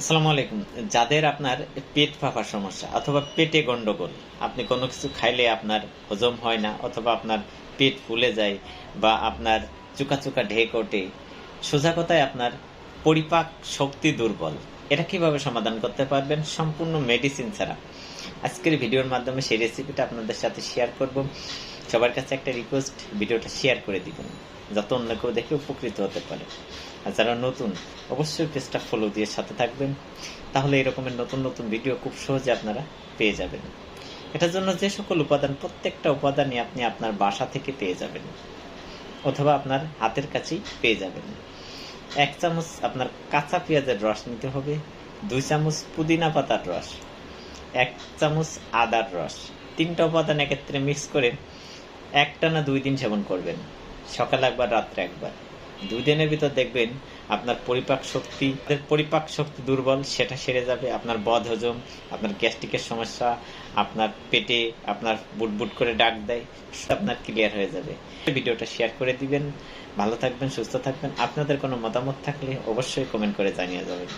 আসসালামু আলাইকুম। যাদের আপনার পেট ফাঁপার সমস্যা অথবা পেটে গন্ডগোল, আপনি কোনো কিছু খাইলে আপনার হজম হয় না অথবা আপনার পেট ফুলে যায় বা আপনার চুকা চুকা ঢেক ওঠে, সোজা কথায় আপনার পরিপাক শক্তি দুর্বল, এটা কিভাবে সমাধান করতে পারবেন সম্পূর্ণ মেডিসিন ছাড়া? আজকের ভিডিওর মাধ্যমে সেই রেসিপিটা আপনাদের সাথে শেয়ার করব। সবার কাছে একটা রিকোয়েস্ট, ভিডিওটা শেয়ার করে দিবেন যত অন্য কেউ দেখে উপকৃত হতে পারে। আর যারা নতুন, অবশ্যই পেজটা ফলো দিয়ে সাথে থাকবেন, তাহলে এরকমের নতুন নতুন ভিডিও খুব সহজে আপনারা পেয়ে যাবেন। এটার জন্য যে সকল উপাদান, প্রত্যেকটা উপাদানই আপনি আপনার বাসা থেকে পেয়ে যাবেন অথবা আপনার হাতের কাছেই পেয়ে যাবেন। 1 চামচ আপনার কাঁচা পেঁয়াজের রস নিতে হবে, 2 চামচ পুদিনা পাতার রস, 1 চামচ আদার রস। 3টা উপাদান একত্রে মিক্স করে একটানা 2 দিন সেবন করবেন, সকালে একবার রাত্রে একবার। 2 দিনের ভিতর দেখবেন আপনার পরিপাক শক্তি দুর্বল সেটা সেরে যাবে, আপনার বদহজম, আপনার গ্যাস্ট্রিকের সমস্যা, আপনার পেটে আপনার বুটবুট করে ডাক দেয়, সব আপনার ক্লিয়ার হয়ে যাবে। ভিডিওটা শেয়ার করে দিবেন। ভালো থাকবেন, সুস্থ থাকবেন। আপনাদের কোনো মতামত থাকলে অবশ্যই কমেন্ট করে জানিয়ে যাবেন।